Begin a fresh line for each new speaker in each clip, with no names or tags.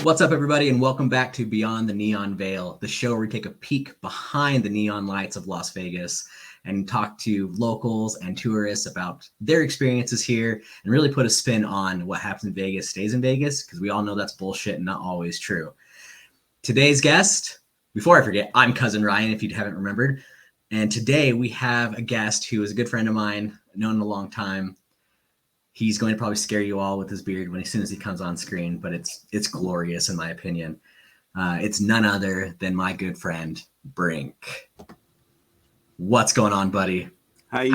What's up, everybody, and welcome back to Beyond the Neon Veil, the show where we take a peek behind the neon lights of Las Vegas and talk to locals and tourists about their experiences here and really put a spin on what happens in Vegas stays in Vegas, because we all know that's bullshit and not always true. Today's guest, before I forget, I'm Cousin Ryan, if you haven't remembered, and today we have a guest who is a good friend of mine, known him a long time. He's going to probably scare you all with his beard as soon as he comes on screen, but it's glorious in my opinion. It's none other than my good friend Brink. What's going on, buddy?
Hi.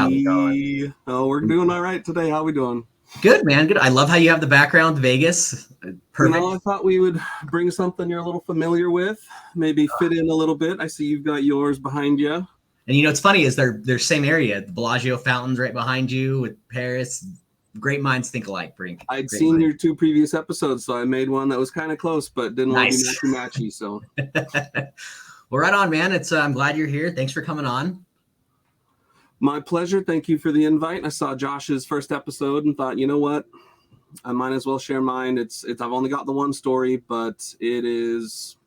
Oh, we're doing all right today. How we doing?
Good, man. Good. I love how you have the background Vegas. Perfect.
You know, I thought we would bring something you're a little familiar with, maybe fit in a little bit. I see you've got yours behind you.
And you know what's funny is they're same area. The Bellagio fountains right behind you with Paris. Great minds think alike, Brink.
I'd seen your two previous episodes, so I made one that was kind of close, but didn't want to be matchy. So,
well, right on, man. I'm glad you're here. Thanks for coming on.
My pleasure. Thank you for the invite. I saw Josh's first episode and thought, you know what, I might as well share mine. It's I've only got the one story, but it's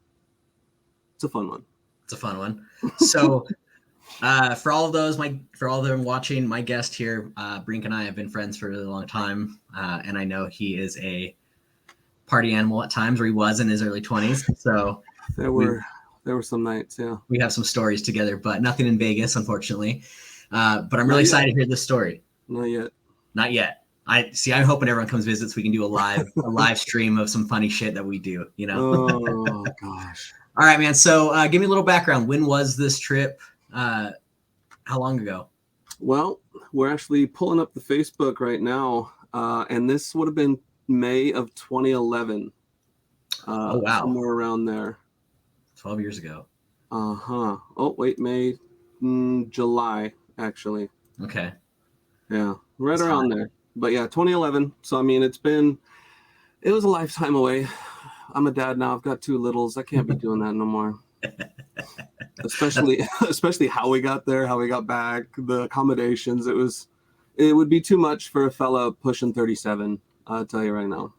a fun one.
It's a fun one. So. For all of them watching, my guest here, Brink and I have been friends for a really long time, and I know he is a party animal at times, or he was in his early 20s. So
there were some nights, yeah.
We have some stories together, but nothing in Vegas, unfortunately. But I'm really excited to hear this story.
Not yet.
I'm hoping everyone comes visit so we can do a live stream of some funny shit that we do. You know.
Oh gosh.
All right, man. So give me a little background. When was this trip? How long ago?
Well, we're actually pulling up the Facebook right now, and this would have been May of 2011.
Oh wow,
somewhere around there.
12 years ago.
Oh wait, July actually.
Okay.
Yeah, right around there. But yeah, 2011. So I mean, it was a lifetime away. I'm a dad now. I've got two littles. I can't be doing that no more. Especially how we got there, how we got back, the accommodations. It would be too much for a fella pushing 37. I'll tell you right now.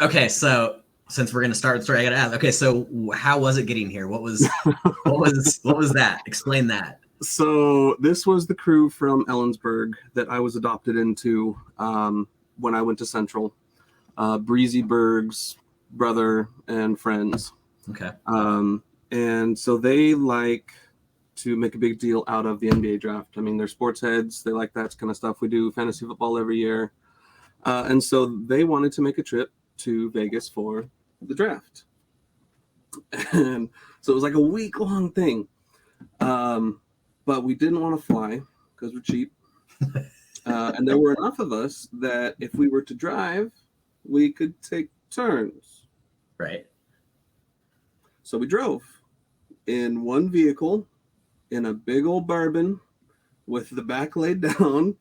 Okay, so since we're gonna start the story, I gotta ask. Okay, so how was it getting here? What was that? Explain that.
So this was the crew from Ellensburg that I was adopted into when I went to Central. Breezy Berg's brother and friends.
Okay.
And so they like to make a big deal out of the NBA draft. I mean, they're sports heads. They like that kind of stuff. We do fantasy football every year. And so they wanted to make a trip to Vegas for the draft. And so it was like a week-long thing. But we didn't want to fly because we're cheap. And there were enough of us that if we were to drive, we could take turns.
Right.
So we drove in one vehicle in a big old bourbon with the back laid down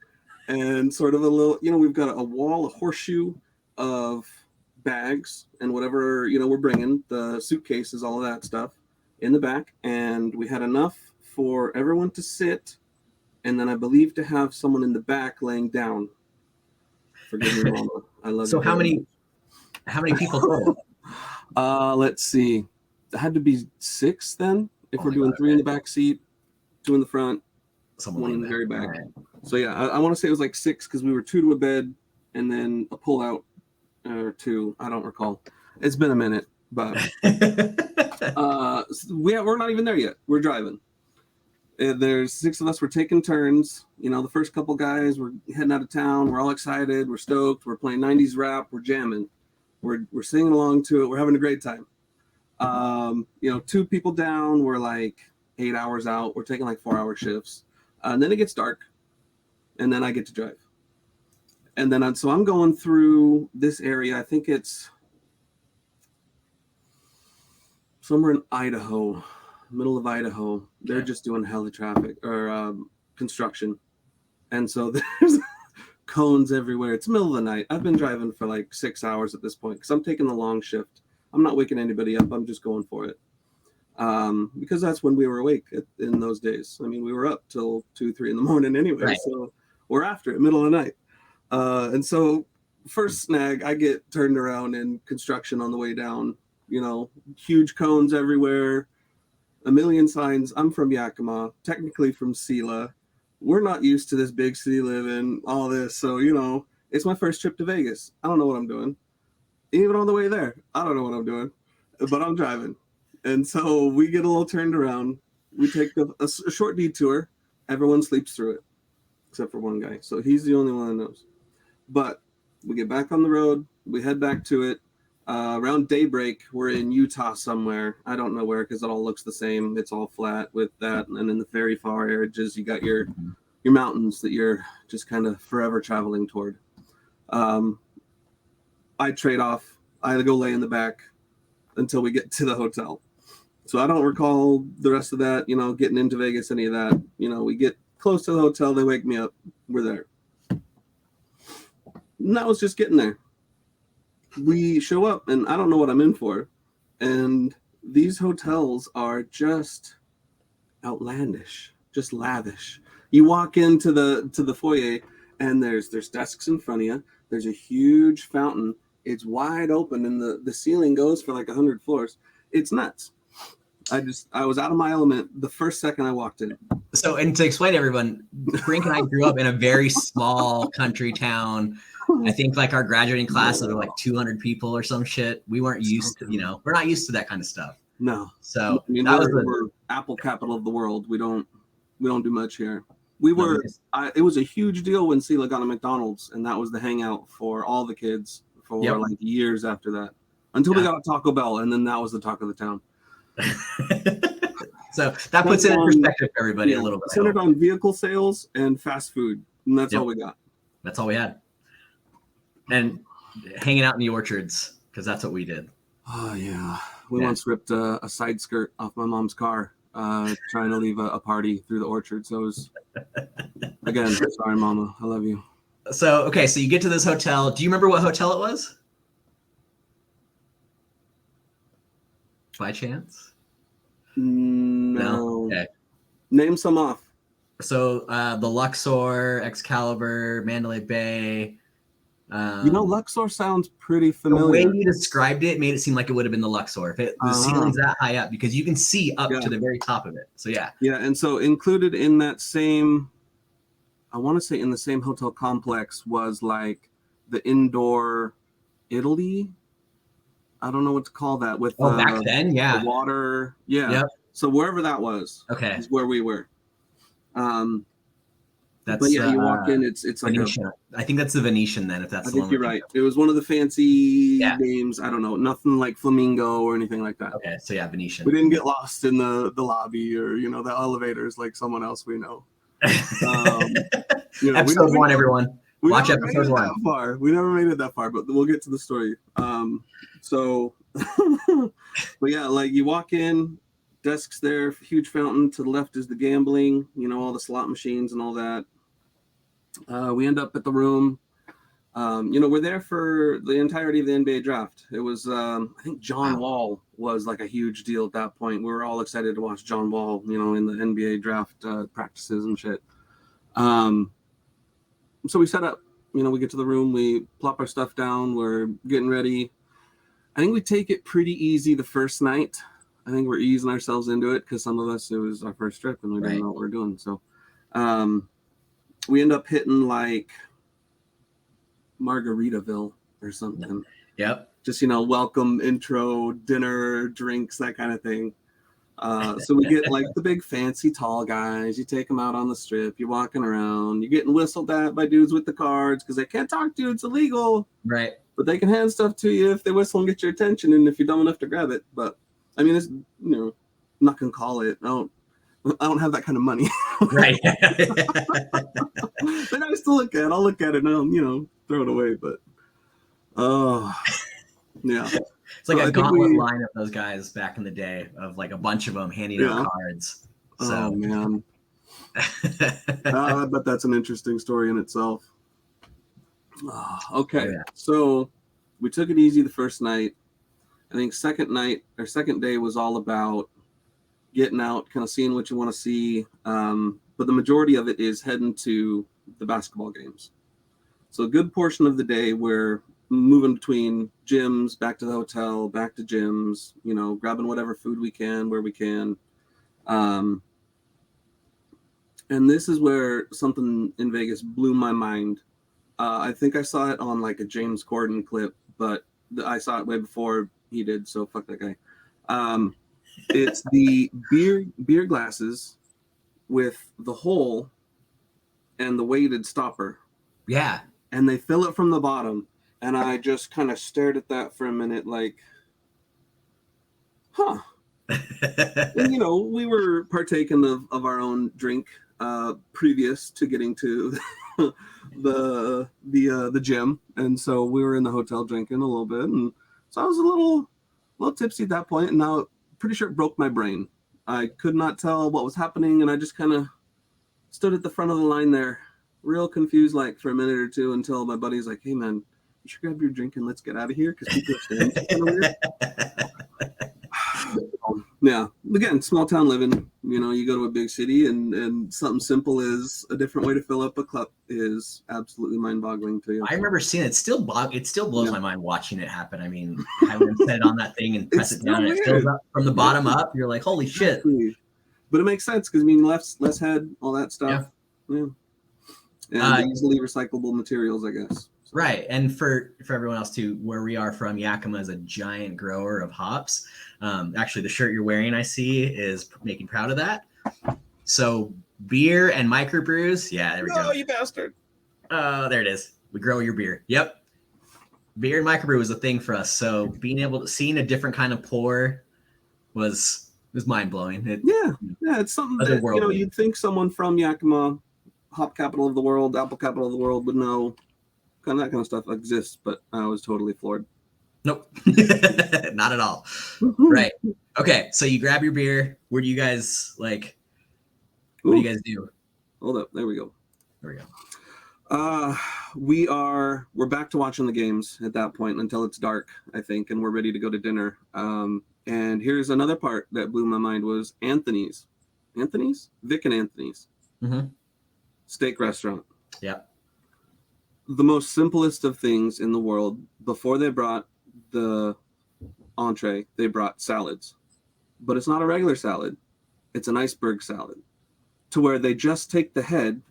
and sort of a little, we've got a wall, a horseshoe of bags and whatever, we're bringing, the suitcases, all of that stuff in the back. And we had enough for everyone to sit. And then I believe to have someone in the back laying down. Forgive me, Mama. I love you.
So how many people total?
Let's see. It had to be 6 then. If we're doing 3 in the back seat, 2 in the front, one in the very back. Right. So yeah, I want to say it was like 6 because we were 2 to a bed and then a pull out or 2. I don't recall. It's been a minute, but we're not even there yet. We're driving. There's 6 of us. We're taking turns. The first couple guys, we're heading out of town. We're all excited. We're stoked. We're playing 90s rap. We're jamming. We're singing along to it. We're having a great time. 2 people down. We're like 8 hours out. We're taking like 4-hour shifts. And then it gets dark. And then I get to drive. And then I'm going through this area. I think it's somewhere in Idaho. middle of Idaho. They're
Okay.
just doing hella traffic or construction, and so there's cones everywhere. It's middle of the night. I've been driving for like 6 hours at this point because I'm taking the long shift. I'm not waking anybody up. I'm just going for it. Because that's when we were awake in those days. I mean, we were up till 2, 3 in the morning anyway.
Right.
So we're after it, middle of the night. And so first snag, I get turned around in construction on the way down. Huge cones everywhere, a million signs. I'm from Yakima, technically from Sela. We're not used to this big city living, all this. So, it's my first trip to Vegas. I don't know what I'm doing. Even on the way there, I don't know what I'm doing, but I'm driving. And so we get a little turned around. We take a short detour. Everyone sleeps through it, except for one guy. So he's the only one that knows. But we get back on the road. We head back to it. Around daybreak, we're in Utah somewhere. I don't know where because it all looks the same. It's all flat with that. And in the very far edges, you got your mountains that you're just kind of forever traveling toward. I trade off. I go lay in the back until we get to the hotel. So I don't recall the rest of that, getting into Vegas, any of that. We get close to the hotel. They wake me up. We're there. And that was just getting there. We show up, and I don't know what I'm in for. And these hotels are just outlandish, just lavish. You walk into the foyer, and there's desks in front of you. There's a huge fountain. It's wide open, and the ceiling goes for like 100 floors. It's nuts. I was out of my element the first second I walked in.
So, and to explain to everyone, Frank and I grew up in a very small country town. I think like our graduating class of like 200 people or some shit. We weren't used to, we're not used to that kind of stuff.
No.
So
I mean, we're Apple capital of the world. We don't do much here. It was a huge deal when Sela got a McDonald's, and that was the hangout for all the kids for like years after that, until they got a Taco Bell, and then that was the talk of the town.
So that puts it in perspective for everybody a little bit.
Centered on vehicle sales and fast food, and that's all we got.
That's all we had. And hanging out in the orchards, because that's what we did.
Oh yeah, we once ripped a side skirt off my mom's car trying to leave a party through the orchard. So it was, again, sorry mama, I love you.
So so you get to this hotel. Do you remember what hotel it was by chance?
No.
Okay.
Name some off.
So the Luxor, Excalibur, Mandalay Bay.
Luxor sounds pretty familiar.
The way you described it made it seem like it would have been the Luxor. If the ceiling's that high up, because you can see up to the very top of it. So yeah.
Yeah, and so included in that same, I want to say in the same hotel complex was like the indoor Italy. I don't know what to call that with
back then,
the water. Yeah.
Yep.
So wherever that was, is where we were. But yeah, you walk in, it's
Venetian. I think that's the Venetian then, if that's the one.
I think you're right. It was one of the fancy names. I don't know, nothing like Flamingo or anything like that.
Okay, so yeah, Venetian.
We didn't get lost in the lobby or the elevators like someone else we know.
Episode 1, everyone. Watch episode 1.
We never made it that far, but we'll get to the story. But yeah, like you walk in, desks there, huge fountain. To the left is the gambling, all the slot machines and all that. We end up at the room. We're there for the entirety of the NBA draft. It was, I think John Wall was like a huge deal at that point. We were all excited to watch John Wall, in the NBA draft practices and shit. So we set up, we get to the room, we plop our stuff down, we're getting ready. I think we take it pretty easy the first night. I think we're easing ourselves into it because some of us, it was our first trip and we didn't know what we were doing. So we end up hitting like Margaritaville or something.
Yep.
Just, welcome, intro, dinner, drinks, that kind of thing. So we get like the big fancy tall guys. You take them out on the strip. You're walking around. You're getting whistled at by dudes with the cards because they can't talk to you. It's illegal.
Right.
But they can hand stuff to you if they whistle and get your attention and if you're dumb enough to grab it. But I mean, it's, I'm not going to call it. I don't have that kind of money.
Right.
They're nice to look at. I'll look at it and I'll, throw it away. But, yeah.
It's like
So
a
I think
gauntlet line of those guys back in the day of like a bunch of them handing out cards.
Oh,
So,
man. I bet that's an interesting story in itself. Okay.
Oh, yeah.
So we took it easy the first night. I think second day was all about getting out, kind of seeing what you want to see. But the majority of it is heading to the basketball games. So a good portion of the day we're moving between gyms, back to the hotel, back to gyms, grabbing whatever food we can, where we can. And this is where something in Vegas blew my mind. I think I saw it on like a James Corden clip, but I saw it way before he did, so fuck that guy. It's the beer glasses with the hole and the weighted stopper.
Yeah.
And they fill it from the bottom. And I just kind of stared at that for a minute like, huh. And, we were partaking of our own drink previous to getting to the gym. And so we were in the hotel drinking a little bit. And so I was a little tipsy at that point. And now pretty sure it broke my brain. I could not tell what was happening. And I just kind of stood at the front of the line there, real confused, like for a minute or two, until my buddy's like, "Hey man, you should grab your drink and let's get out of here because people are staring at you weird." Yeah, again, small town living. You go to a big city and something simple as a different way to fill up a cup is absolutely mind-boggling to you.
I remember seeing it. It still blows my mind watching it happen. I mean, having them set it on that thing and press it down, and it fills up from the bottom up. You're like, holy shit!
But it makes sense because less head, all that stuff. Yeah. And easily recyclable materials, I guess. So.
Right, and for everyone else too, where we are from, Yakima is a giant grower of hops. Actually, the shirt you're wearing, I see, is making proud of that. So beer and microbrews, yeah, there we go.
Oh, you bastard!
There it is. We grow your beer. Yep, beer and microbrew was a thing for us. So being able to seeing a different kind of pour was mind blowing.
It's something that you'd think someone from Yakima, hop capital of the world, apple capital of the world, would know. Kind of that kind of stuff exists, but I was totally floored.
Nope, not at all. Right. Okay, so you grab your beer. Where do you guys like? What do you guys do?
Hold up. There we go.
There we go.
We're back to watching the games at that point until it's dark, I think, and we're ready to go to dinner. And here's another part that blew my mind was Anthony's. Vic and Anthony's.
Mm-hmm.
Steak restaurant.
Yep.
The most simplest of things in the world. Before they brought the entree, they brought salads. But it's not a regular salad. It's an iceberg salad. To where they just take the head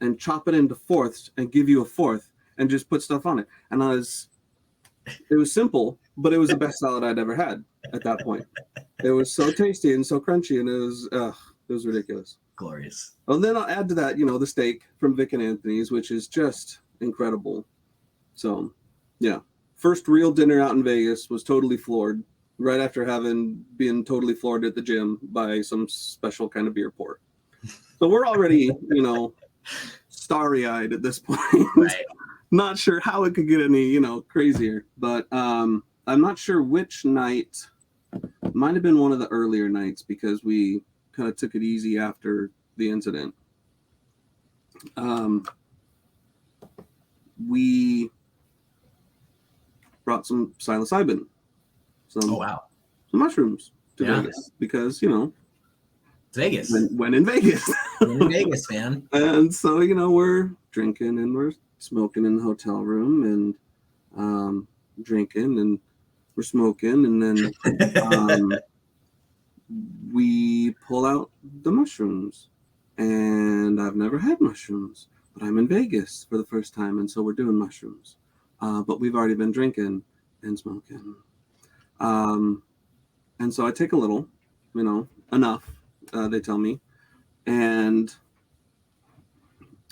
and chop it into fourths and give you a fourth and just put stuff on it. And it was simple, but it was the best salad I'd ever had at that point. It was so tasty and so crunchy, and it was ridiculous.
Glorious.
Well, then I'll add to that, the steak from Vic and Anthony's, which is just incredible. So, yeah. First real dinner out in Vegas, was totally floored right after having been totally floored at the gym by some special kind of beer pour. So we're already, starry-eyed at this point. Right. Not sure how it could get any, crazier. But I'm not sure which night. Might have been one of the earlier nights because we kind of took it easy after the incident. We brought some psilocybin, some mushrooms to Vegas because
it's Vegas.
When in Vegas,
in Vegas, man.
And so we're drinking and we're smoking in the hotel room and drinking and we're smoking, and then we pull out the mushrooms, and I've never had mushrooms, but I'm in Vegas for the first time, and so we're doing mushrooms. But we've already been drinking and smoking. And so I take a little, enough, they tell me, and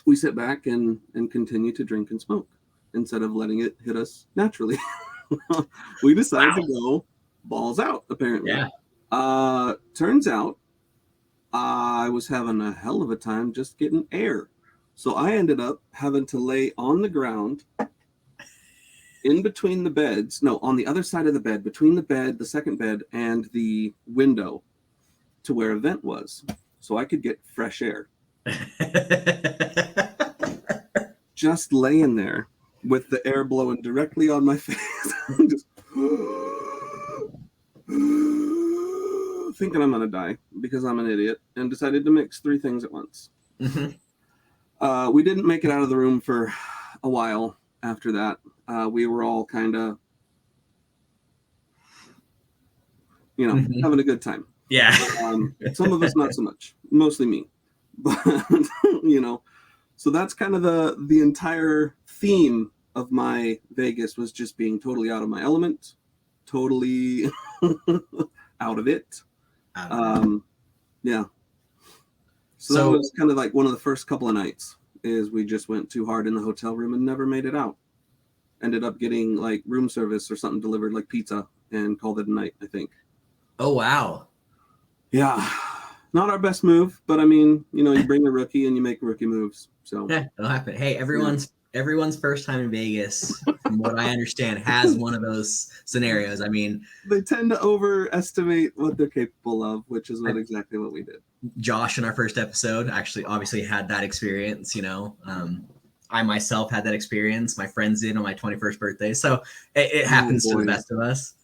we sit back and continue to drink and smoke instead of letting it hit us naturally. We decided to go balls out, apparently. Yeah. Turns out I was having a hell of a time just getting air. So I ended up having to lay on the ground in between the beds, no, on the other side of the bed, between the bed, the second bed, and the window to where a vent was, so I could get fresh air. Just laying there with the air blowing directly on my face, just thinking I'm gonna die because I'm an idiot, and decided to mix 3 things at once.
Mm-hmm.
We didn't make it out of the room for a while after that. We were all kind of,
Mm-hmm.
having a good time.
Yeah.
Some of us not so much, mostly me. But, so that's kind of the entire theme of my Vegas, was just being totally out of my element, totally out of it. Yeah. So that was kind of like one of the first couple of nights, is we just went too hard in the hotel room and never made it out. Ended up getting like room service or something delivered, like pizza, and called it a night, I think.
Oh, wow.
Yeah. Not our best move, but I mean, you bring a rookie and you make rookie moves. So
Yeah, it'll happen. Hey, everyone's first time in Vegas, from what I understand, has one of those scenarios. I mean,
they tend to overestimate what they're capable of, which is exactly what we did.
Josh, in our first episode, actually obviously had that experience. I myself had that experience. My friends did on my 21st birthday. So it happens to the best of us.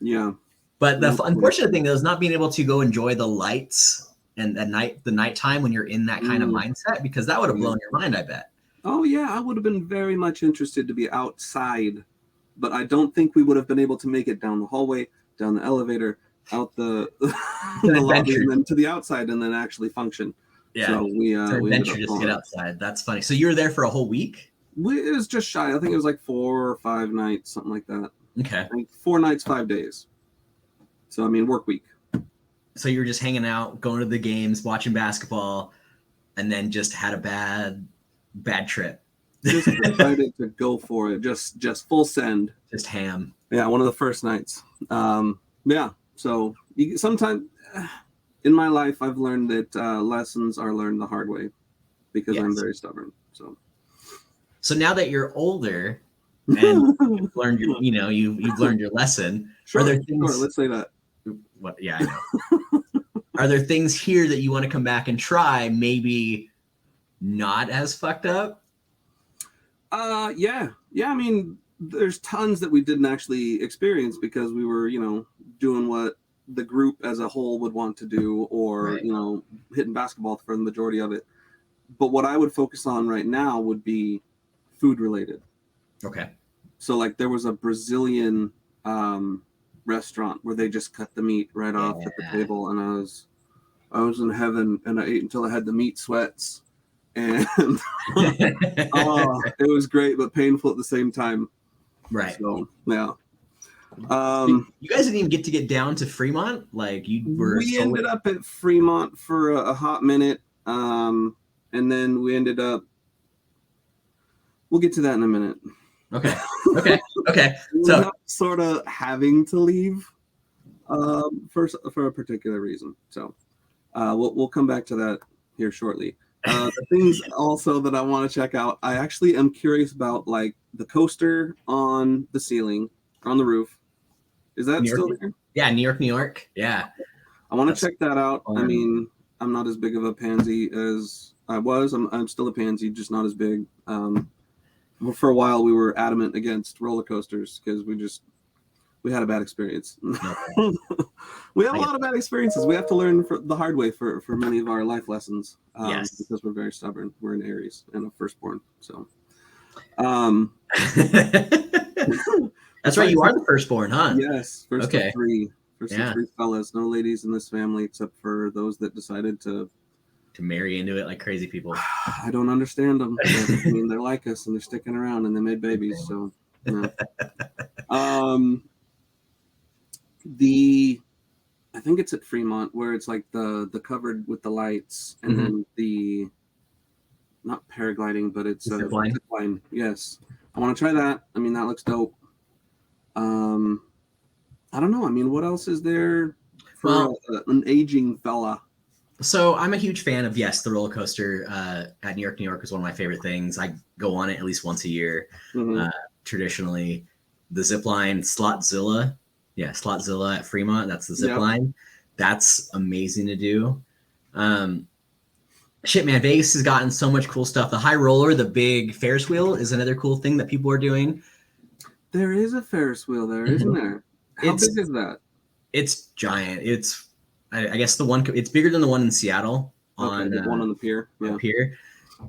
Yeah.
But the unfortunate thing is not being able to go enjoy the lights and the nighttime when you're in that kind of mindset, because that would have blown your mind, I bet.
Oh, yeah. I would have been very much interested to be outside, but I don't think we would have been able to make it down the hallway, down the elevator, out the lobby, and then to the outside, and then actually function.
Yeah.
So we
adventure just to get outside. That's funny. So you were there for a whole week?
It was just shy. I think it was like 4 or 5 nights, something like that.
Okay.
Like 4 nights, 5 days. So, I mean, work week.
So you were just hanging out, going to the games, watching basketball, and then just had a bad trip.
Just decided to go for it. Just full send.
Just ham.
Yeah, one of the first nights. Yeah. So sometimes in my life, I've learned that lessons are learned the hard way, because I'm very stubborn. So
now that you're older and you've learned you've learned your lesson,
sure,
are there things?
Sure, let's say that.
What? Yeah, I know. Are there things here that you want to come back and try? Maybe not as fucked up.
Yeah. I mean, there's tons that we didn't actually experience because we were, doing what the group as a whole would want to do, or hitting basketball for the majority of it. But what I would focus on right now would be food related.
Okay.
So like there was a Brazilian restaurant where they just cut the meat right off at the table, and I was in heaven, and I ate until I had the meat sweats, and it was great but painful at the same time.
Right.
So yeah.
You guys didn't even get to get down to Fremont, like you were.
We ended up at Fremont for a hot minute, and then we ended up. We'll get to that in a minute.
Okay.
So sort of having to leave for a particular reason. So we'll come back to that here shortly. The things also that I want to check out, I actually am curious about, like the coaster on the ceiling, on the roof. Is that still there?
Yeah, New York. Yeah.
I want to check that out. I mean, I'm not as big of a pansy as I was. I'm still a pansy, just not as big. For a while, we were adamant against roller coasters because we had a bad experience. We have a lot of bad experiences. We have to learn the hard way for many of our life lessons.
Yes.
Because we're very stubborn. We're an Aries and a firstborn. So.
That's right. You are the firstborn, huh?
Yes. First of 3. First of 3 fellas. No ladies in this family except for those that decided to
marry into it like crazy people.
I don't understand them. I mean, they're like us and they're sticking around and they made babies. So, yeah. I think it's at Fremont where it's like the covered with the lights, and then the not paragliding, but it's a zip line. Yes, I want to try that. I mean, that looks dope. I don't know. I mean, what else is there for an aging fella?
So I'm a huge fan of, the roller coaster at New York is one of my favorite things. I go on it at least once a year, traditionally. the zip line Slotzilla. Yeah, Slotzilla at Fremont. That's the zip line. That's amazing to do. Shit, man, Vegas has gotten so much cool stuff. The high roller, the big Ferris wheel, is another cool thing that people are doing.
There is a Ferris wheel there, isn't there? How big is that?
It's giant. It's, I guess it's bigger than the one in Seattle.
The one on the pier.
Yeah. Pier.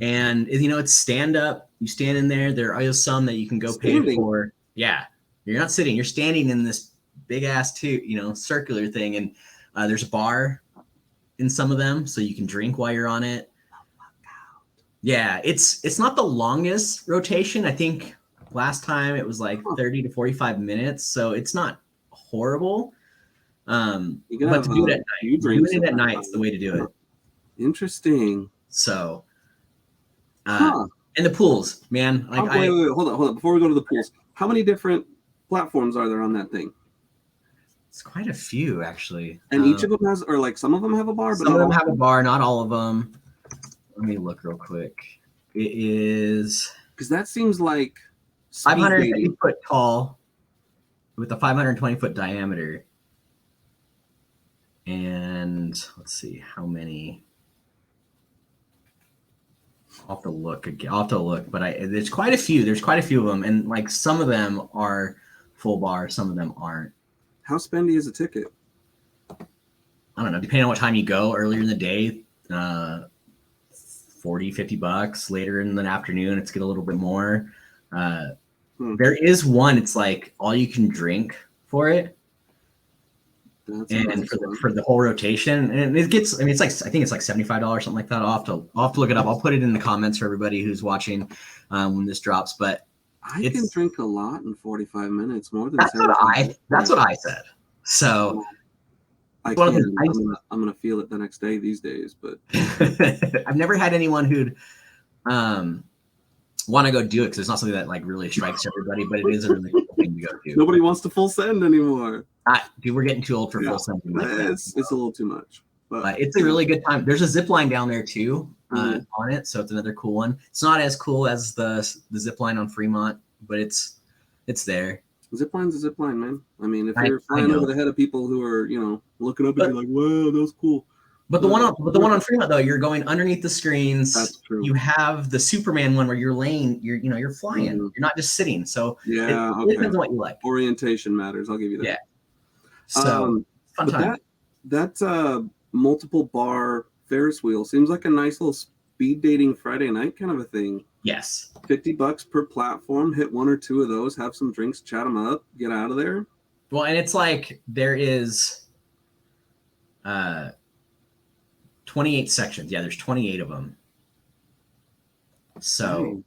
And, you know, it's stand up. You stand in there. There are some that you can go pay for. Yeah. You're not sitting. You're standing in this big ass, circular thing. And there's a bar in some of them, so you can drink while you're on it. Yeah, it's not the longest rotation. I think last time it was like 30 to 45 minutes, so it's not horrible. But to do it at night, doing it at night is the way to do it.
Interesting.
So, and the pools, man. Like,
wait, hold on. Before we go to the pools, how many different platforms are there on that thing?
It's quite a few, actually.
And each of them has, or like some of them have a bar, but
some of them have a bar, not all of them. Let me look real quick. It is
because that seems like
550 foot tall with a 520 foot diameter. And let's see how many. I'll have to look again. I'll have to look, but there's quite a few. There's quite a few of them, and like some of them are full bar, some of them aren't.
How spendy is a ticket?
I don't know. Depending on what time you go, earlier in the day, $40, $50. Later in the afternoon, it's get a little bit more. There is one. It's like all you can drink for it, and for the whole rotation, and it gets. I mean, it's like I think it's like $75, something like that. I'll have to look it up. I'll put it in the comments for everybody who's watching when this drops. But
I can drink a lot in 45 minutes, more than
that's what I said. So
I can. I'm gonna feel it the next day these days, but
I've never had anyone who'd want to go do it because it's not something that like really strikes everybody, but it is a really cool thing to go do.
Nobody wants to full send anymore.
Dude, we're getting too old for full send.
It's a little too much.
But it's a really good time. There's a zip line down there too on it, so it's another cool one. It's not as cool as the zip line on Fremont, but it's there.
Zip line's a zip line, man. I mean, if you're flying over the head of people who are, looking up and be like, "Wow, that was cool."
But the one on Fremont though, you're going underneath the screens. That's true. You have the Superman one where you're laying, you're flying. You're not just sitting. So it depends on what you like.
Orientation matters. I'll give you that.
Yeah. So fun time.
That multiple bar Ferris wheel seems like a nice little speed dating Friday night kind of a thing.
Yes.
$50 per platform. Hit one or two of those. Have some drinks. Chat them up. Get out of there.
Well, and it's like there is 28 sections. Yeah, there's 28 of them. So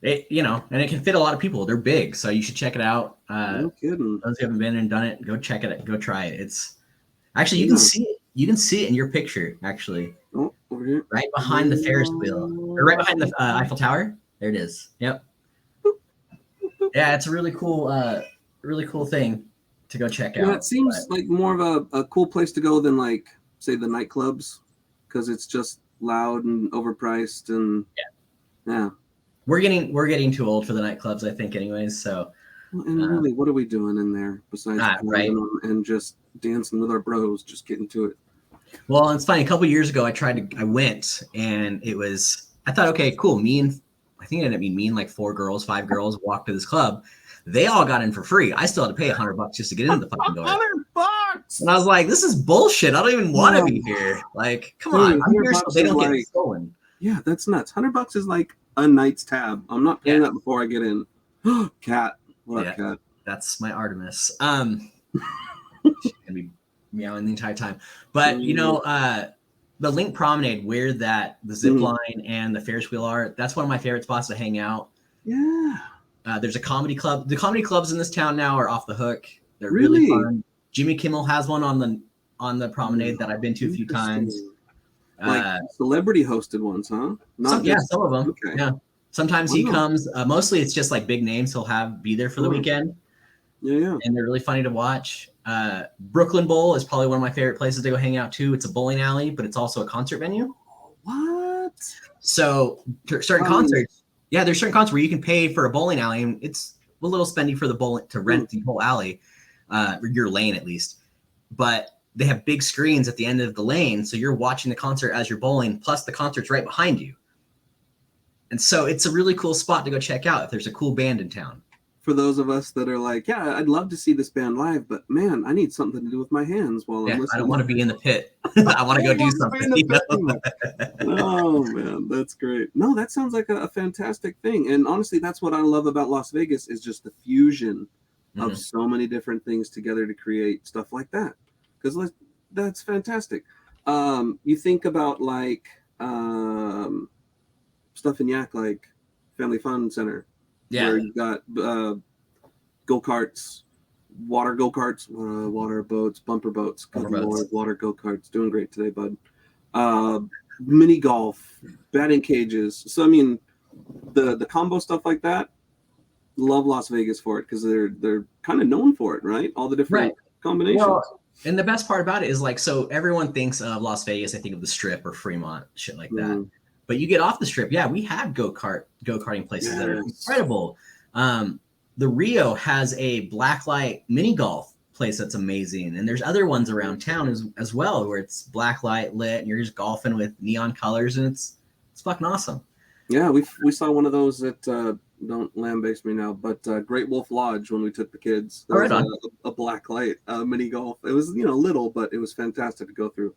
and it can fit a lot of people. They're big, so you should check it out.
No kidding.
Those who haven't been and done it, go check it. Go try it. It's actually you can see it. You can see it in your picture, actually.
Oh, over here.
Right behind the Ferris wheel. Or right behind the Eiffel Tower. There it is. Yep. Yeah, it's a really cool thing to go check out.
Yeah, it seems like more of a cool place to go than like, say, the nightclubs, because it's just loud and overpriced and yeah.
We're getting too old for the nightclubs, I think, anyways. So
and really, what are we doing in there besides and just dancing with our bros, just getting to it?
Well, it's funny. A couple of years ago, I went, and I thought, okay, cool. I think it ended up being me and like 5 girls walked to this club. They all got in for free. I still had to pay $100 just to get into the fucking door.
$100!
And I was like, this is bullshit. I don't even want to be here. Like, come on. I'm here so they don't get stolen.
Yeah, that's nuts. $100 is like a night's tab. I'm not paying that before I get in. Cat. What up, Cat?
That's my Artemis. She's gonna be meowing the entire time. But the Link Promenade where the zip line and the Ferris wheel are, that's one of my favorite spots to hang out.
Yeah.
There's a comedy club. The comedy clubs in this town now are off the hook. They're really fun. Jimmy Kimmel has one on the promenade that I've been to a few times.
Like celebrity hosted ones, huh?
Some of them. Okay. Yeah. Sometimes he comes. Mostly it's just like big names he'll be there for the weekend.
Yeah.
And they're really funny to watch. Brooklyn Bowl is probably one of my favorite places to go hang out too. It's a bowling alley, but it's also a concert venue.
What?
So certain concerts. Yeah, there's certain concerts where you can pay for a bowling alley, and it's little spendy for the bowl to rent the whole alley, your lane at least. But they have big screens at the end of the lane, so you're watching the concert as you're bowling, plus the concert's right behind you. And so it's a really cool spot to go check out if there's a cool band in town.
For those of us that are like, yeah, I'd love to see this band live, but man, I need something to do with my hands while I'm listening.
I don't want to be in the pit. I want to go do something.
Oh man, that's great. No, that sounds like a fantastic thing. And honestly, that's what I love about Las Vegas is just the fusion of so many different things together to create stuff like that. Because that's fantastic. You think about like stuff in Yak, like Family Fun Center.
Yeah.
Where you got go-karts, water go-karts, water boats, bumper boats. Good Lord, water go-karts. Doing great today, bud. Mini golf, batting cages. So, I mean, the combo stuff like that, love Las Vegas for it because they're kind of known for it, right? All the different combinations. Well,
and the best part about it is like, so everyone thinks of Las Vegas, I think of the Strip or Fremont, shit like that. But you get off the Strip, we have go-karting places that are incredible. The Rio has a blacklight mini golf place that's amazing, and there's other ones around town as well where it's blacklight lit and you're just golfing with neon colors, and it's fucking awesome.
Yeah, we saw one of those at don't lambaste me now, but Great Wolf Lodge when we took the kids. There was a blacklight mini golf. It was little, but it was fantastic to go through.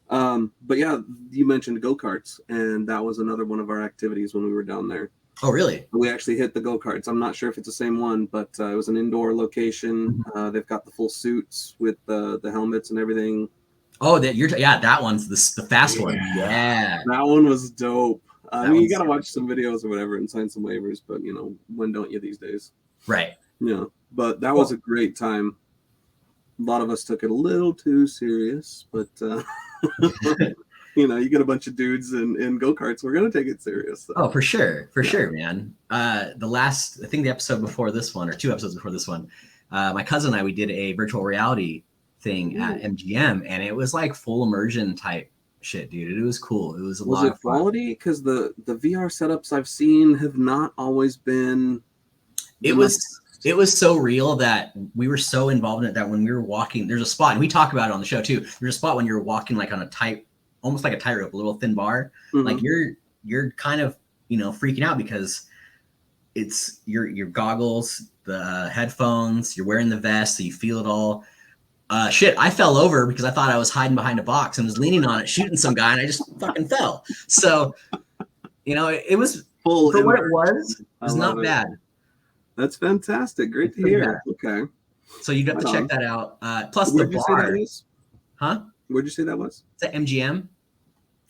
But yeah, you mentioned go-karts, and that was another one of our activities when we were down there.
Oh, really?
We actually hit the go-karts. I'm not sure if it's the same one, but it was an indoor location. They've got the full suits with the helmets and everything.
Oh, that one's the fast one. Yeah.
That one was dope. I mean, you got to watch some videos or whatever and sign some waivers, but when don't you these days?
Right.
Yeah. But that was a great time. A lot of us took it a little too serious, but you get a bunch of dudes in go-karts, we're going to take it serious. So.
Oh, for sure, man. I think the episode before this one, or 2 episodes before this one, my cousin and I, we did a virtual reality thing at MGM, and it was like full immersion type shit, dude. It was cool. It was a lot of fun.
Quality? Because the VR setups I've seen have not always been.
It was so real that we were so involved in it that when we were walking, there's a spot, and we talk about it on the show too. There's a spot when you're walking like on a tight, almost like a tightrope, a little thin bar. Like you're kind of freaking out because it's your goggles, the headphones, you're wearing the vest, so you feel it all. I fell over because I thought I was hiding behind a box and was leaning on it, shooting some guy, and I just fucking fell. So, it was full for what it was. It was not bad.
That's fantastic. Great to hear. Okay.
So you got to check that out. Plus the bar. Huh?
Where'd you say that was?
It's at MGM.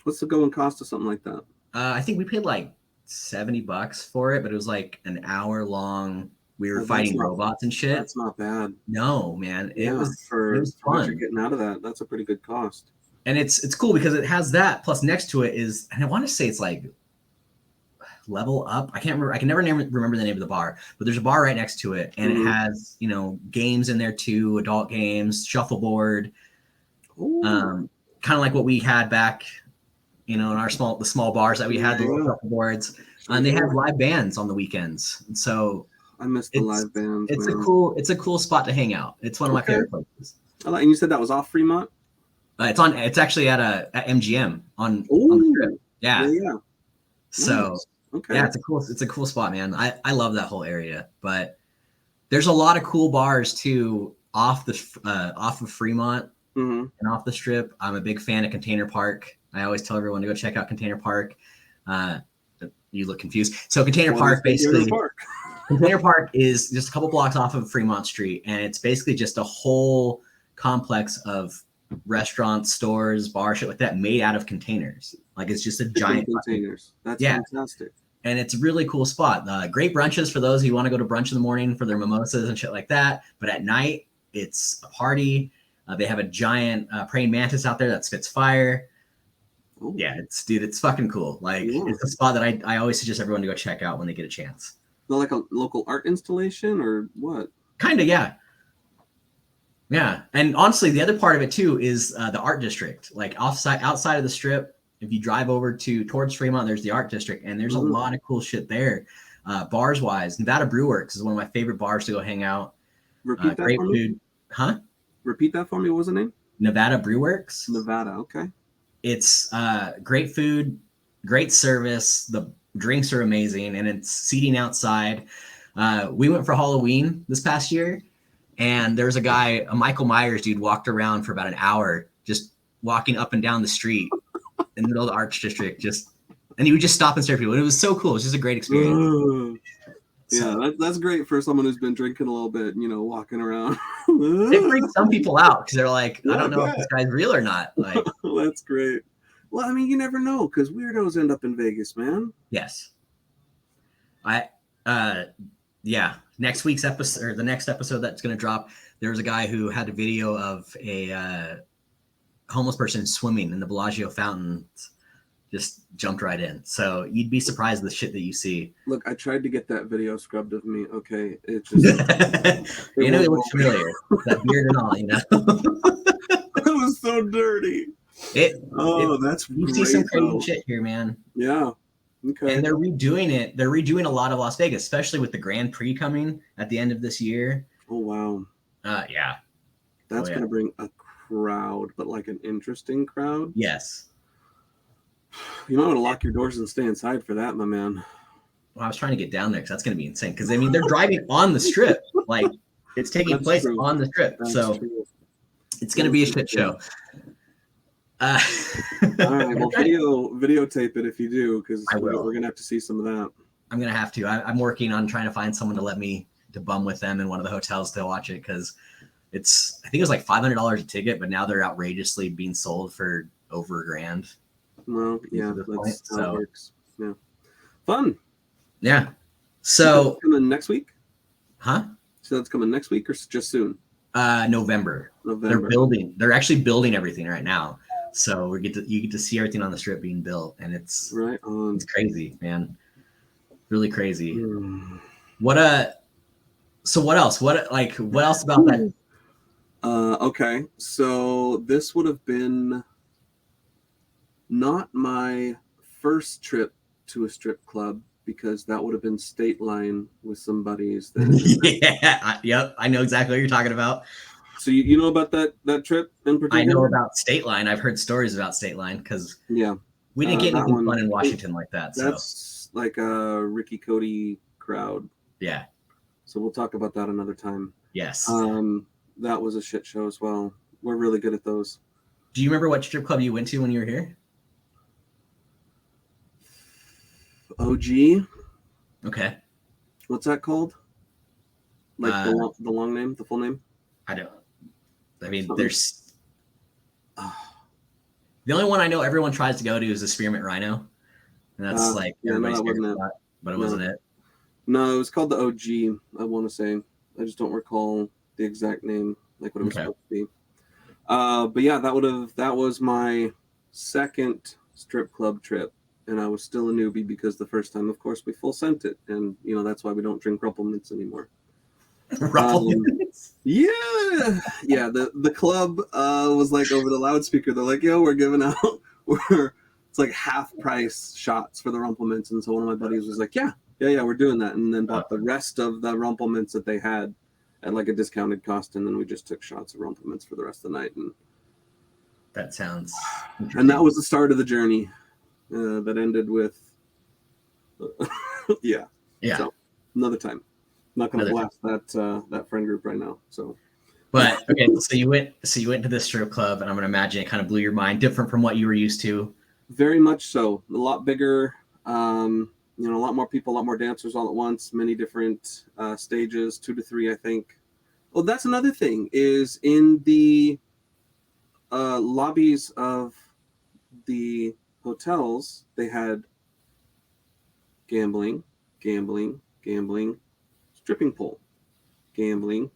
What's the going cost of something like that?
I think we paid like $70 for it, but it was like an hour long. We were fighting robots and shit.
That's not bad.
No, man. It was
fun.
What
you're getting out of that. That's a pretty good cost.
And it's cool because it has that. Plus next to it is, and I want to say it's like Level Up. I can't remember. I can never remember the name of the bar, but there's a bar right next to it, and it has games in there too, adult games, shuffleboard, kind of like what we had back, in our small bars that we had, the little shuffleboards, and they have live bands on the weekends. And so
I miss the live bands.
It's a cool spot to hang out. It's one of my favorite places.
And you said that was off Fremont?
It's actually at MGM on the Strip. Yeah. So.
Nice. Okay.
Yeah, it's a cool spot, man. I love that whole area, but there's a lot of cool bars too off of Fremont and off the Strip. I'm a big fan of Container Park. I always tell everyone to go check out Container Park. You look confused. So Container Park basically. Container Park is just a couple blocks off of Fremont Street, and it's basically just a whole complex of restaurants, stores, bars, shit like that, made out of containers. Like it's just a giant
containers. That's fantastic.
And it's a really cool spot. Great brunches for those who want to go to brunch in the morning for their mimosas and shit like that. But at night, it's a party. They have a giant praying mantis out there that spits fire. Ooh. Yeah, it's fucking cool. Like it's a spot that I always suggest everyone to go check out when they get a chance.
Like a local art installation or what?
Kind of, yeah. Yeah, and honestly, the other part of it too is the art district. Like outside of the Strip, if you drive over towards Fremont, there's the art district, and there's a lot of cool shit there. Bars wise, Nevada Brew Works is one of my favorite bars to go hang out.
Repeat that
Great
for
food.
me.
Huh?
Repeat that for me. What was the name?
Nevada Brew Works.
Nevada. Okay.
It's great food, great service. The drinks are amazing, and it's seating outside. We went for Halloween this past year, and there was a guy, a Michael Myers dude, walked around for about an hour, just walking up and down the street in the middle of the Arts District, and he would just stop and stare at people. And it was so cool. It was just a great experience.
Yeah, that's great for someone who's been drinking a little bit, walking around.
It freaks some people out because they're like, I don't know if this guy's real or not. Like,
that's great. Well, I mean, you never know because weirdos end up in Vegas, man.
Yes. Next week's episode, or the next episode that's going to drop, there was a guy who had a video of a homeless person swimming in the Bellagio fountains. Just jumped right in. So you'd be surprised at the shit that you see.
Look, I tried to get that video scrubbed of me. Okay, it just
it looks familiar. That beard and all,
It was so dirty. That's
you
great,
see some crazy shit here, man.
Yeah. Okay.
And they're redoing it. They're redoing a lot of Las Vegas, especially with the Grand Prix coming at the end of this year.
Oh wow.
Yeah.
That's gonna bring a crowd, but like an interesting crowd.
Yes.
You might want to lock your doors and stay inside for that, my man.
Well, I was trying to get down there because that's going to be insane. Because I mean, they're driving on the strip, like it's taking place on the strip, so it's going to be a shit show.
All right, well, videotape it if you do, because we're going to have to see some of that.
I'm going to have to. I'm working on trying to find someone to let me to bum with them in one of the hotels to watch it because I think it was like $500 a ticket, but now they're outrageously being sold for over $1,000.
Well, yeah, that's how it works. Yeah, fun.
Yeah. So
coming next week?
Huh?
So that's coming next week or just soon?
November. They're actually building everything right now. So you get to see everything on the strip being built, and it's
right on.
It's crazy, man. Really crazy.
Mm.
So what else? What else about that?
Okay, so this would have been not my first trip to a strip club because that would have been State Line with some buddies.
Yep, I know exactly what you're talking about.
So you know about that trip in particular?
I know about State Line. I've heard stories about State Line because we didn't get anything fun in Washington like that.
That's like a Ricky Cody crowd.
Yeah.
So we'll talk about that another time.
Yes.
That was a shit show as well. We're really good at those.
Do you remember what strip club you went to when you were here?
OG.
Okay.
What's that called? Like the long name, the full name?
I don't. I mean, there's the only one I know everyone tries to go to is the Spearmint Rhino, and that's everybody's favorite spot, but it wasn't it.
No, it was called the OG. I want to say. I just don't recall the exact name, like what it was supposed to be. But yeah, that was my second strip club trip. And I was still a newbie because the first time, of course, we full sent it. And, that's why we don't drink Rumplemints anymore. Yeah. Yeah. The club was like over the loudspeaker. They're like, yo, we're giving out, it's like half price shots for the Rumplemints. And so one of my buddies was like, yeah, we're doing that. And then bought the rest of the Rumplemints that they had at like a discounted cost. And then we just took shots of Rumplemints for the rest of the night. And
that sounds
and that was the start of the journey. That ended with yeah. So another time. I'm not going to blast that friend group right now. So,
but okay. So you went to this strip club, and I'm going to imagine it kind of blew your mind. Different from what you were used to.
Very much so. A lot bigger. A lot more people, a lot more dancers all at once. Many different stages, 2 to 3, I think. Well, that's another thing. Is in the lobbies of the hotels, they had gambling, stripping pole, gambling,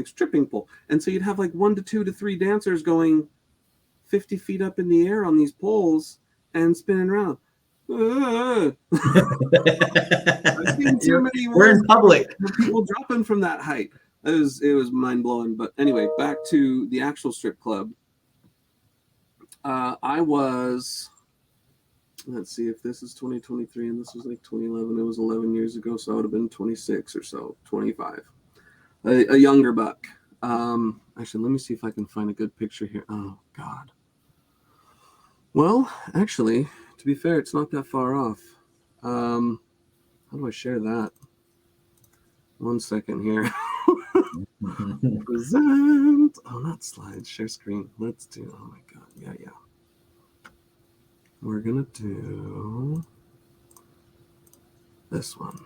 stripping pole. And so you'd have like 1 to 2 to 3 dancers going 50 feet up in the air on these poles and spinning around. I've seen too many
We're in public.
People dropping from that height. It was mind blowing. But anyway, back to the actual strip club. I was let's see, if this is 2023 and this was like 2011, it was 11 years ago, so I would have been 26 or so, 25. A younger buck. Actually, let me see if I can find a good picture here. Oh, God. Well, actually, to be fair, it's not that far off. How do I share that? 1 second here. Present. Oh, not slides. Share screen. Let's do. Oh my God. Yeah. We're gonna do this one.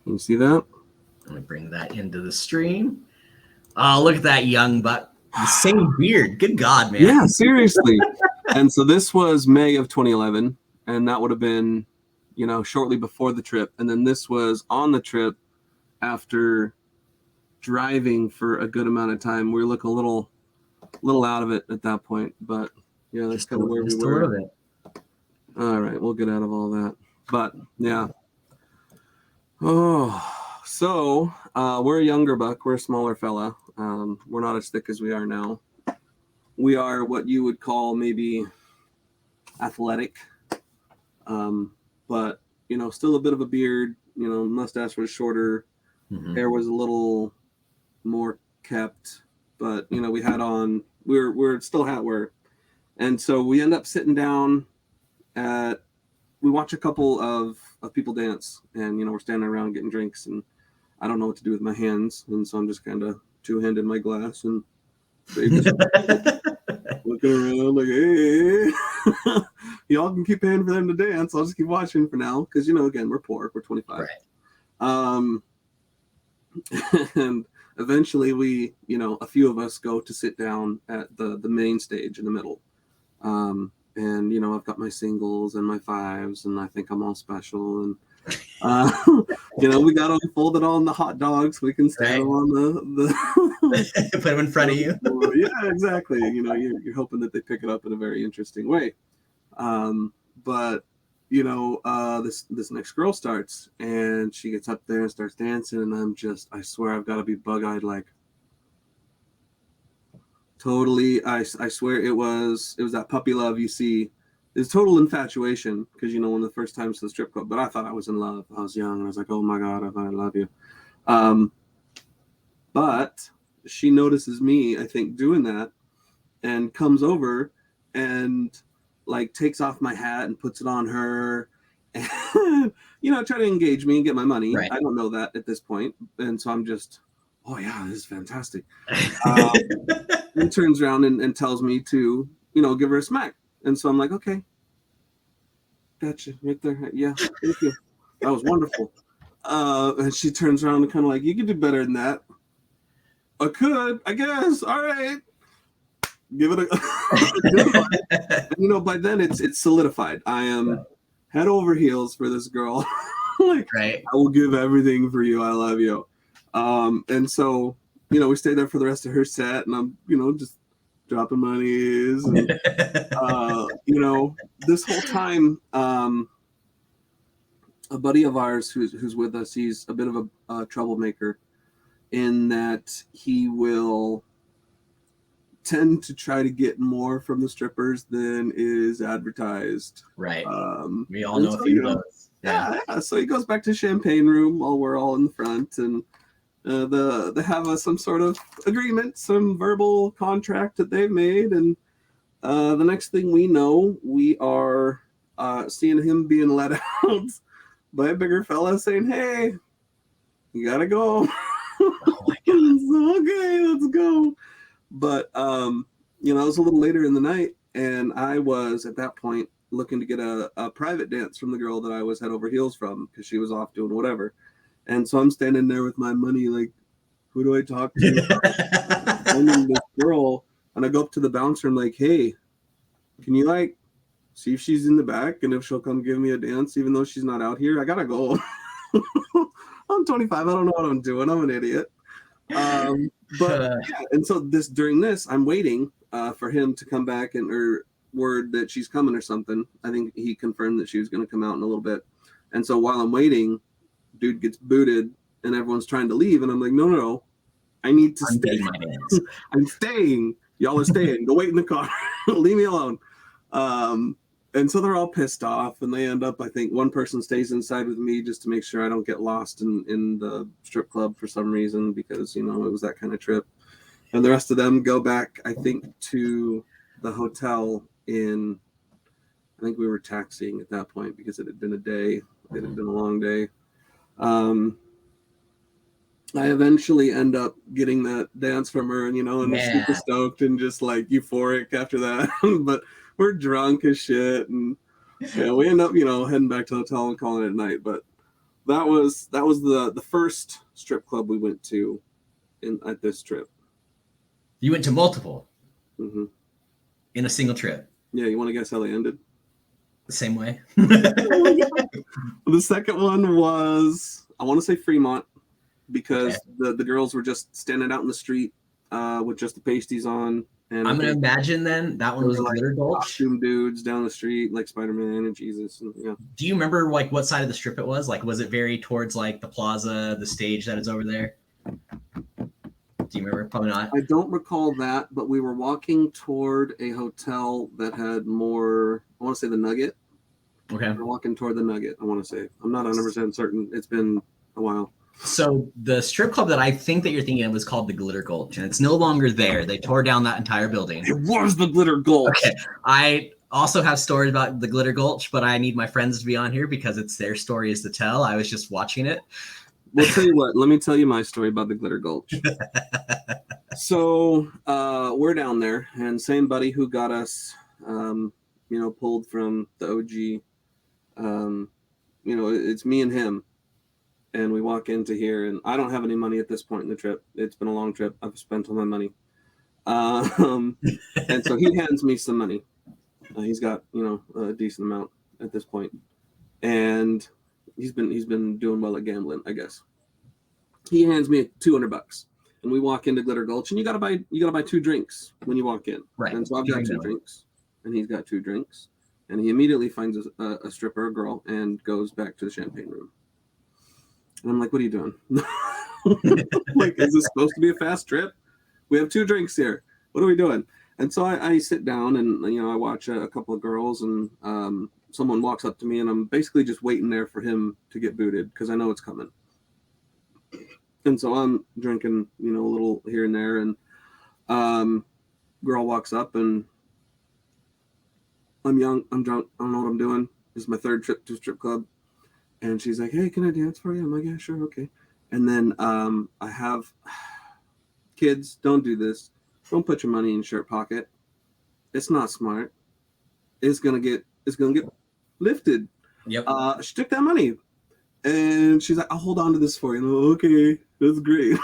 Can you see that?
I'm gonna bring that into the stream. Oh, look at that young buck. The same beard. Good God, man.
Yeah, seriously. And so this was May of 2011, and that would have been, shortly before the trip. And then this was on the trip after driving for a good amount of time. We look a little out of it at that point, but yeah, that's kind of where we were. All right, we'll get out of all that. But yeah. Oh, so we're a younger buck. We're a smaller fella. We're not as thick as we are now. We are what you would call maybe athletic, but still a bit of a beard. Mustache was shorter, hair was a little more kept, but we had on. We're still hat wear, and so we end up sitting down at. We watch a couple of people dance, and we're standing around getting drinks, and I don't know what to do with my hands, and so I'm just kind of two-handed my glass, and they just looking around like, hey, y'all can keep paying for them to dance. I'll just keep watching for now, because again, we're poor, we're 25, right. And eventually we, a few of us go to sit down at the main stage in the middle. And I've got my singles and my fives, and I think I'm all special. And we got them folded on the hot dogs. We can stand them on the
put them in front of you.
Yeah, exactly. You're hoping that they pick it up in a very interesting way. But this next girl starts, and she gets up there and starts dancing, and I swear I've got to be bug-eyed, like. Totally, I swear it was that puppy love you see. It's total infatuation, because one of the first times to the strip club. But I thought I was in love. I was young, and I was like, oh my God, I love you. But she notices me, I think, doing that, and comes over and like takes off my hat and puts it on her, and try to engage me and get my money. Right. I don't know that at this point, and so I'm just, oh yeah, this is fantastic. And turns around and tells me to, give her a smack. And so I'm like, okay, gotcha, right there. Yeah, thank you. That was wonderful. And she turns around and kind of like, you could do better than that. I could, I guess. All right. Give it a and, by then it's solidified. I am head over heels for this girl. Like, right. I will give everything for you. I love you. And so, we stayed there for the rest of her set, and I'm, just dropping monies. And, this whole time, a buddy of ours who's with us, he's a bit of a troublemaker in that he will tend to try to get more from the strippers than is advertised.
Right. We all know a few of those.
Yeah. So he goes back to champagne room while we're all in the front, and they have some sort of agreement, some verbal contract that they've made, and the next thing we know, we are seeing him being let out by a bigger fella saying, hey, you gotta go. Oh my God. Okay, let's go. But it was a little later in the night, and I was at that point looking to get a private dance from the girl that I was head over heels from, because she was off doing whatever. And so I'm standing there with my money, like, who do I talk to? I'm this girl, and I go up to the bouncer and I'm like, hey, can you see if she's in the back, and if she'll come give me a dance, even though she's not out here? I gotta go. I'm 25. I don't know what I'm doing. I'm an idiot. And so during this, I'm waiting for him to come back or word that she's coming or something. I think he confirmed that she was going to come out in a little bit. And so while I'm waiting, dude gets booted and everyone's trying to leave. And I'm like, no. I need to stay. I'm staying. Y'all are staying. Go wait in the car. Leave me alone. And so they're all pissed off, and they end up, I think one person stays inside with me just to make sure I don't get lost in the strip club for some reason, because, you know, it was that kind of trip. And the rest of them go back, I think, to the hotel I think we were taxiing at that point because it had been a day. It had been a long day. I eventually end up getting that dance from her, and, you know, and we're super stoked and just like euphoric after that. But we're drunk as shit, and yeah, we end up, you know, heading back to the hotel and calling it a night. But that was the first strip club we went to at this trip.
You went to multiple
Mm-hmm.
in a single trip.
Yeah, you want to guess how they ended?
The same way.
The second one was, I want to say Fremont, because the girls were just standing out in the street with just the pasties on. And
I'm gonna imagine then that one was Glitter Gulch.
Costume dudes down the street like Spider-Man and Jesus. And, yeah.
Do you remember like what side of the strip it was? Like, was it very towards like the plaza, the stage that is over there? Do you remember? Probably not.
I don't recall that, but we were walking toward a hotel that had more, I want to say the Nugget.
Okay.
We're walking toward the Nugget, I want to say. I'm not 100% certain. It's been a while.
So the strip club that I think that you're thinking of was called the Glitter Gulch, and it's no longer there. They tore down that entire building.
It was the Glitter Gulch.
Okay. I also have stories about the Glitter Gulch, but I need my friends to be on here because it's their stories to tell. I was just watching it.
Well, tell you what, let me tell you my story about the Glitter Gulch. So we're down there, and same buddy who got us, you know, pulled from the OG, you know, it's me and him. And we walk into here, and I don't have any money at this point in the trip. It's been a long trip. I've spent all my money. And so he hands me some money. He's got, you know, a decent amount at this point. And he's been doing well at gambling, I guess. He hands me $200, and we walk into Glitter Gulch, and you gotta buy 2 drinks when you walk in.
Right.
And so I've got 2 drinks, and he's got 2 drinks, and he immediately finds a stripper, a girl, and goes back to the champagne room. And I'm like, what are you doing? Like, is this supposed to be a fast trip? We have 2 drinks here. What are we doing? And so I sit down, and, you know, I watch a couple of girls, and someone walks up to me, and I'm basically just waiting there for him to get booted because I know it's coming. And so I'm drinking, you know, a little here and there, and girl walks up, and I'm young, I'm drunk, I don't know what I'm doing. This is my 3rd trip to a strip club. And she's like, hey, can I dance for you? I'm like, yeah, sure, okay. And then I have kids, don't do this. Don't put your money in your shirt pocket. It's not smart. It's gonna get lifted.
Yep.
She took that money, and she's like, I'll hold on to this for you. And I'm like, okay, that's great.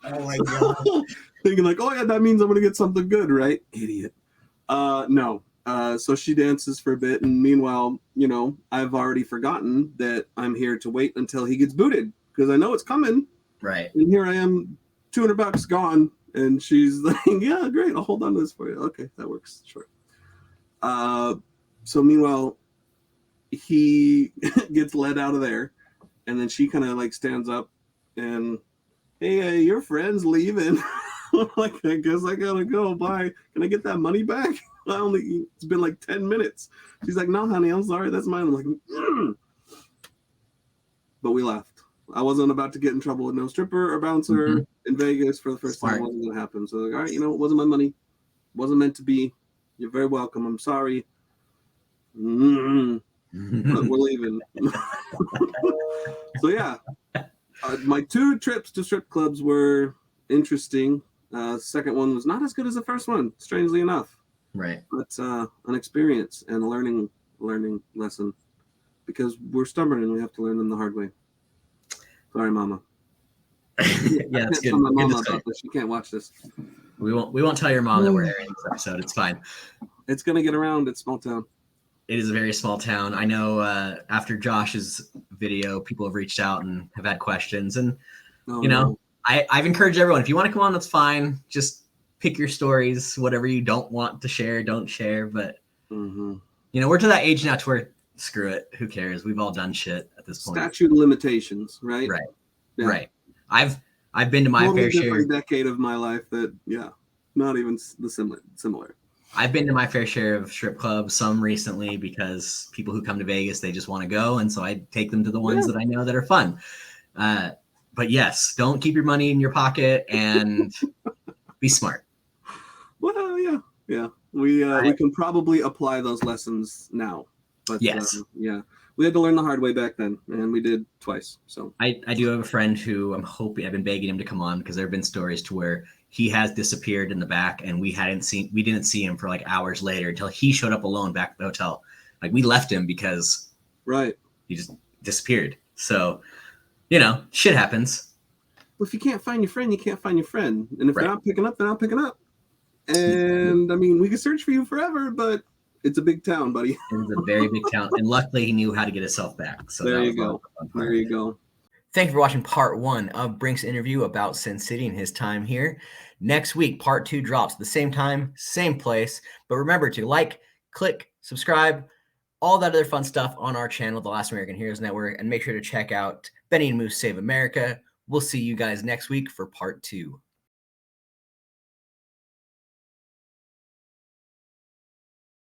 Oh my god.
Thinking like, oh yeah, that means I'm gonna get something good, right? Idiot. No. So she dances for a bit, and meanwhile, you know, I've already forgotten that I'm here to wait until he gets booted because I know it's coming.
Right.
And here I am, $200 gone, and she's like, "Yeah, great, I'll hold on to this for you." Okay, that works. Sure. So meanwhile, he gets led out of there, and then she kind of like stands up and, "Hey, your friend's leaving." I'm like, I guess I gotta go. Bye. Can I get that money back? It's been like 10 minutes. She's like, no, honey, I'm sorry. That's mine. I'm like, But we left. I wasn't about to get in trouble with no stripper or bouncer in Vegas for the first time. It wasn't going to happen. So, like, all right, you know, it wasn't my money. It wasn't meant to be. You're very welcome. I'm sorry. But we're leaving. So, yeah. My 2 trips to strip clubs were interesting. Second one was not as good as the first one, strangely enough.
Right.
But an experience and a learning lesson, because we're stubborn and we have to learn them the hard way. Sorry, Mama.
Yeah, that's good.
My mama about this. She can't watch this.
We won't tell your mom that we're airing this episode. It's fine.
It's gonna get around. It's small town.
It is a very small town. I know after Josh's video, people have reached out and have had questions, and you know, I've encouraged everyone. If you want to come on, that's fine. Just pick your stories. Whatever you don't want to share, don't share. But you know, we're to that age now to where screw it. Who cares? We've all done shit at this point.
Statute of limitations, right?
Right.
Yeah.
Right. I've been to my fair share.
Decade of my life that, yeah, not even the similar.
I've been to my fair share of strip clubs, some recently because people who come to Vegas, they just want to go. And so I take them to the ones that I know that are fun. But yes, don't keep your money in your pocket and be smart.
Well, yeah. We can probably apply those lessons now. But
yes.
yeah, we had to learn the hard way back then, and we did twice. So
I do have a friend who I've been begging him to come on because there have been stories to where he has disappeared in the back and we didn't see him for like hours later until he showed up alone back at the hotel. Like we left him because
right,
he just disappeared. So, shit happens.
Well, if you can't find your friend, you can't find your friend. And if
Right.
they're not picking up, they're not picking up. And I mean, we could search for you forever, but it's a big town, buddy.
It was a very big town. And luckily he knew how to get himself back. So
there you go. There you go.
Thank you for watching part 1 of Brink's interview about Sin City and his time here. Next week, part 2 drops at the same time, same place. But remember to like, click, subscribe, all that other fun stuff on our channel, The Last American Heroes Network. And make sure to check out Benny and Moose Save America. We'll see you guys next week for part 2.